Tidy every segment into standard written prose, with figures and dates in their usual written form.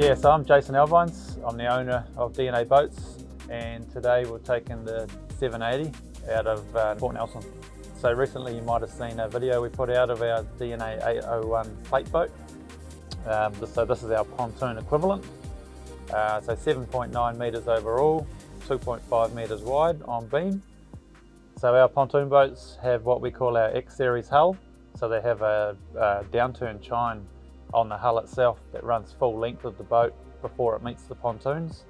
Yeah, so I'm Jason Elvines. I'm the owner of DNA Boats, and today we're taking the 780 out of Port Nelson. So recently you might have seen a video we put out of our DNA 801 plate boat. So this is our pontoon equivalent. So 7.9 metres overall, 2.5 metres wide on beam. So our pontoon boats have what we call our X series hull. So they have a downturn chine on the hull itself that runs full length of the boat before it meets the pontoons.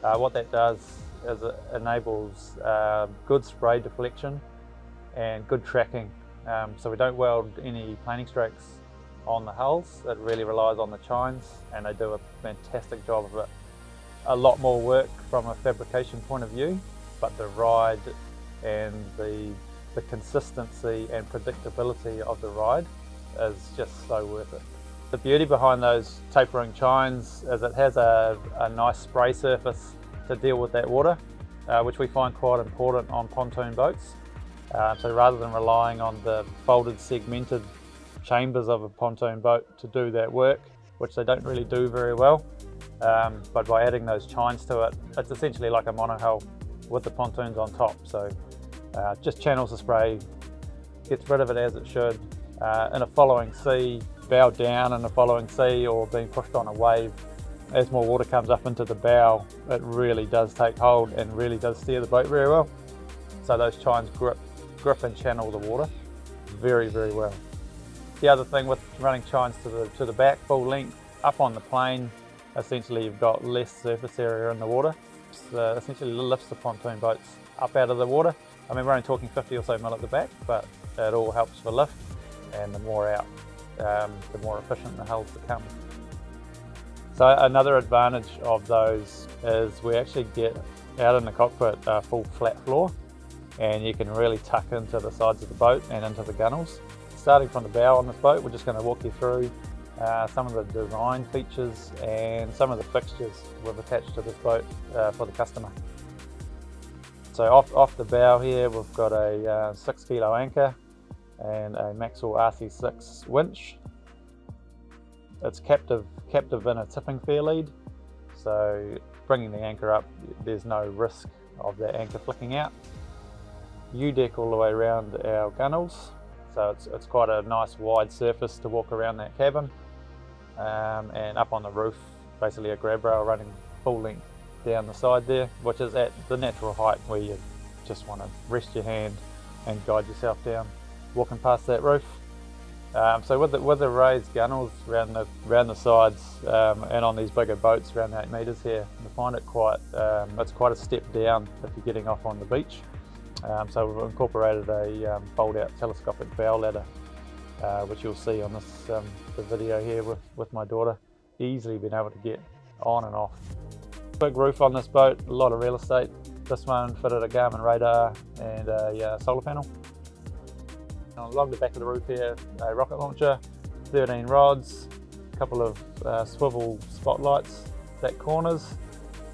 What that does is it enables good spray deflection and good tracking. So we don't weld any planing strokes on the hulls. It really relies on the chines, and they do a fantastic job of it. A lot more work from a fabrication point of view, but the ride and the consistency and predictability of the ride is just so worth it. The beauty behind those tapering chines is it has a nice spray surface to deal with that water, which we find quite important on pontoon boats. So rather than relying on the folded segmented chambers of a pontoon boat to do that work, which they don't really do very well, but by adding those chines to it, it's essentially like a monohull with the pontoons on top. So just channels the spray, gets rid of it as it should. In a following sea, bow down in a following sea, or being pushed on a wave, as more water comes up into the bow, it really does take hold and really does steer the boat very well. So those chines grip and channel the water very, very well. The other thing with running chines to the back full length up on the plane, essentially you've got less surface area in the water. So essentially lifts the pontoon boats up out of the water. I mean, we're only talking 50 or so mil at the back, but it all helps for lift, and the more out, the more efficient the hulls become. So another advantage of those is we actually get out in the cockpit a full flat floor, and you can really tuck into the sides of the boat and into the gunnels. Starting from the bow on this boat, we're just going to walk you through some of the design features and some of the fixtures we've attached to this boat for the customer. So off the bow here, we've got a 6 kilo anchor and a Maxwell RC6 winch. It's captive in a tipping fair lead, so bringing the anchor up, there's no risk of that anchor flicking out. U-deck all the way around our gunnels, so it's quite a nice wide surface to walk around that cabin. And up on the roof, basically a grab rail running full length down the side there, which is at the natural height where you just want to rest your hand and guide yourself down walking past that roof. So with the raised gunnels around the sides and on these bigger boats around 8 metres here, you find it it's quite a step down if you're getting off on the beach. So we've incorporated a fold-out telescopic bow ladder, which you'll see on this the video here with my daughter, easily being able to get on and off. Big roof on this boat, a lot of real estate. This one fitted a Garmin radar and a solar panel. Along the back of the roof here, a rocket launcher, 13 rods, a couple of swivel spotlights, back corners,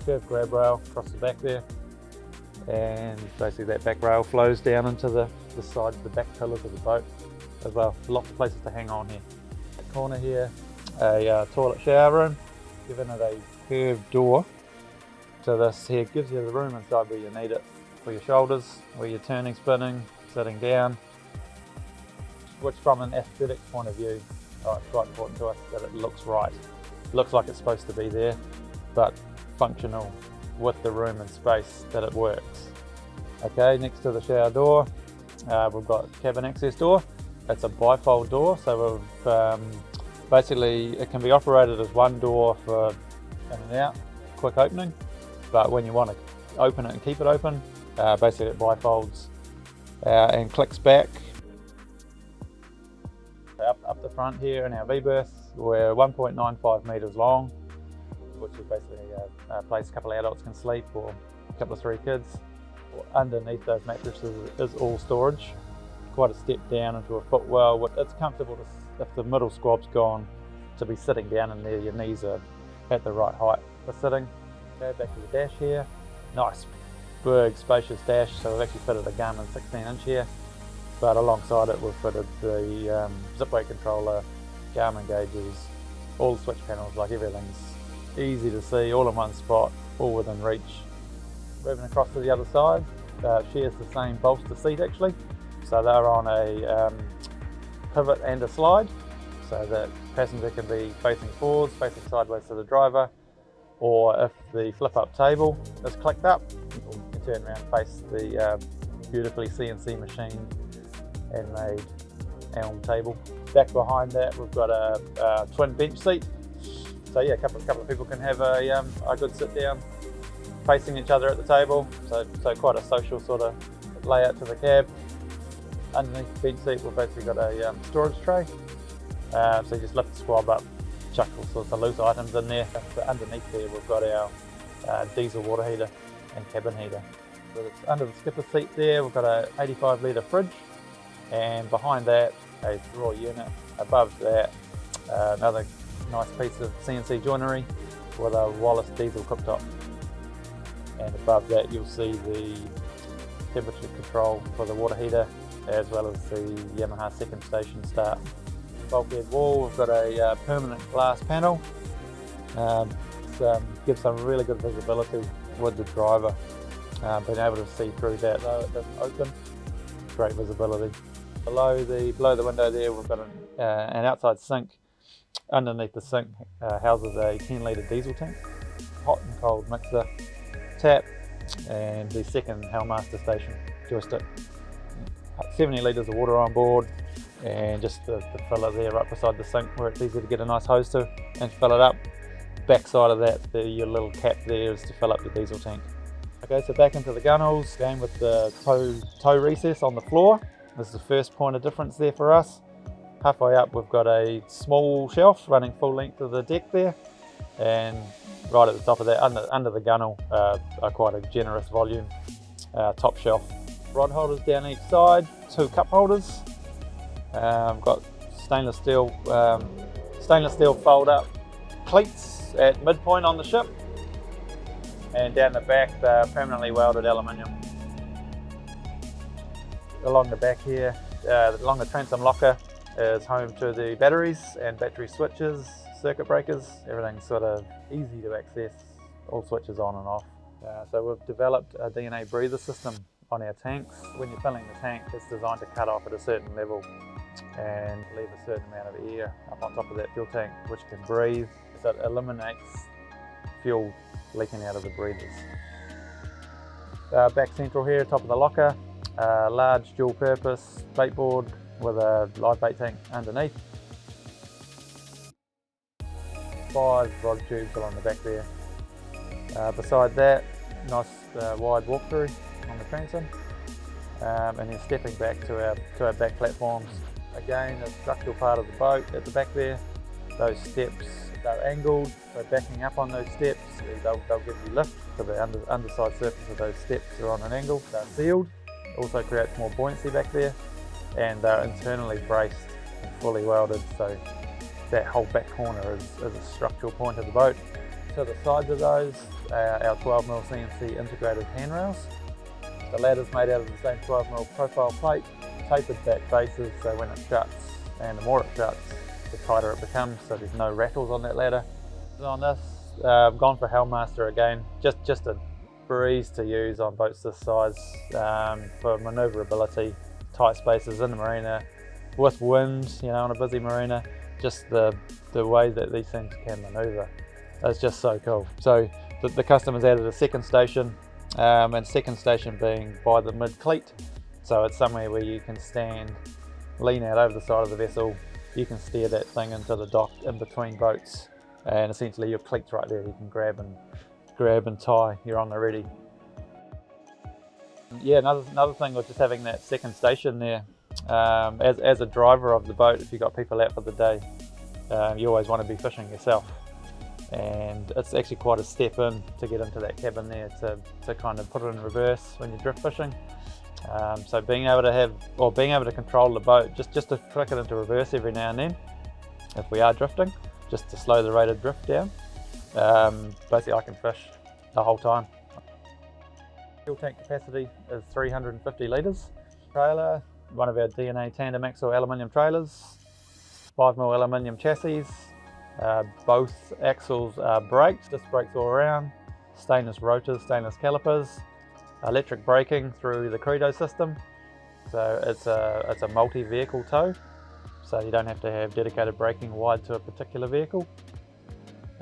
curved grab rail across the back there, and basically that back rail flows down into the side, the back pillars of the boat as well. Lots of places to hang on here. That corner here, a toilet shower room, giving it a curved door. So this here gives you the room inside where you need it for your shoulders, where you're turning, spinning, sitting down, which from an aesthetic point of view, it's quite important to us that it looks right. It looks like it's supposed to be there, but functional with the room and space that it works. Okay, next to the shower door, we've got cabin access door. It's a bifold door, so we've basically it can be operated as one door for in and out, quick opening, but when you want to open it and keep it open, basically it bifolds and clicks back. Up the front here in our V-berth, we're 1.95 metres long, which is basically a place a couple of adults can sleep, or a couple of 3 kids. Underneath those mattresses is all storage. Quite a step down into a footwell. It's comfortable if the middle squab's gone to be sitting down in there. Your knees are at the right height for sitting. Okay, back to the dash here. Nice big spacious dash, so we've actually fitted a Garmin 16-inch here, but alongside it we've fitted the zip weight controller, Garmin gauges, all the switch panels, like everything's easy to see, all in one spot, all within reach. Moving across to the other side, shares the same bolster seat actually. So they're on a pivot and a slide, so that passenger can be facing forwards, facing sideways to the driver, or if the flip-up table is clicked up, you can turn around and face the beautifully CNC machined and made elm table. Back behind that, we've got a twin bench seat. So yeah, a couple of people can have a good sit down, facing each other at the table. So quite a social sort of layout to the cab. Underneath the bench seat, we've basically got a storage tray. So you just lift the squab up, chuck all sorts of loose items in there. So underneath there, we've got our diesel water heater and cabin heater. So under the skipper seat there, we've got a 85 litre fridge, and behind that, a drawer unit. Above that, another nice piece of CNC joinery with a Wallace diesel cooktop. And above that, you'll see the temperature control for the water heater, as well as the Yamaha second station start. Bulkhead wall, we've got a permanent glass panel. Gives some really good visibility with the driver. Being able to see through that, though it doesn't open, great visibility. Below the window there, we've got an outside sink. Underneath the sink houses a 10 litre diesel tank, hot and cold mixer, tap, and the second Hellmaster station joystick. 70 litres of water on board, and just the filler there right beside the sink where it's easy to get a nice hose to and fill it up. Back side of that, your little cap there is to fill up the diesel tank. Okay, so back into the gunwales, again with the toe recess on the floor. This is the first point of difference there for us. Halfway up, we've got a small shelf running full length of the deck there, and right at the top of that, under the gunnel, are quite a generous volume top shelf. Rod holders down each side, 2 cup holders. Got stainless steel fold up cleats at midpoint on the ship, and down the back they're permanently welded aluminium. Along the back here, along the transom locker, is home to the batteries and battery switches, circuit breakers. Everything's sort of easy to access, all switches on and off. So we've developed a DNA breather system on our tanks. When you're filling the tank, it's designed to cut off at a certain level and leave a certain amount of air up on top of that fuel tank, which can breathe. So it eliminates fuel leaking out of the breathers. Back central here, top of the locker, large dual purpose bait board with a live bait tank underneath. 5 rod tubes along the back there. Beside that, nice wide walkthrough on the transom, and then stepping back to our back platforms. Again, a structural part of the boat at the back there. Those steps are angled, so backing up on those steps, they'll give you lift, so the underside surface of those steps are on an angle. They're sealed, also creates more buoyancy back there, and they're internally braced and fully welded, so that whole back corner is a structural point of the boat. To the sides of those, our 12mm CNC integrated handrails. The ladder's made out of the same 12mm profile plate, tapered back faces, so when it shuts, and the more it shuts, the tighter it becomes, so there's no rattles on that ladder. On this, I've gone for Hellmaster again, just a breeze to use on boats this size, for manoeuvrability, tight spaces in the marina, with wind, on a busy marina, just the way that these things can manoeuvre. It's just so cool. So the customer's added a second station, and second station being by the mid cleat, so it's somewhere where you can stand, lean out over the side of the vessel, you can steer that thing into the dock in between boats, and essentially your cleat's right there, you can grab and tie, you're on the ready. Yeah, another thing was just having that second station there. As a driver of the boat, if you've got people out for the day, you always want to be fishing yourself, and it's actually quite a step in to get into that cabin there to kind of put it in reverse when you're drift fishing. So being able to control the boat, just to flick it into reverse every now and then, if we are drifting, just to slow the rate of drift down. Basically I can fish the whole time. Fuel tank capacity is 350 litres. Trailer, one of our DNA tandem axle aluminium trailers, 5mm aluminium chassis, Both axles are braked, disc brakes all around, stainless rotors, stainless calipers, electric braking through the Credo system. So it's a multi-vehicle tow, so you don't have to have dedicated braking wired to a particular vehicle.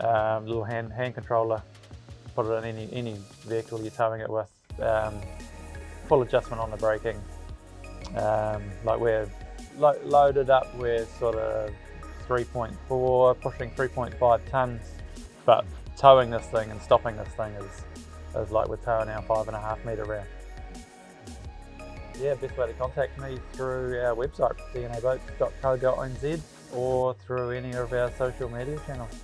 Little hand controller, put it in any vehicle you're towing it with. Full adjustment on the braking. Like we're loaded up, we're sort of 3.4, pushing 3.5 tons, but towing this thing and stopping this thing is like we're towing our 5.5 metre rear. Yeah, best way to contact me through our website, dnaboats.co.nz, or through any of our social media channels.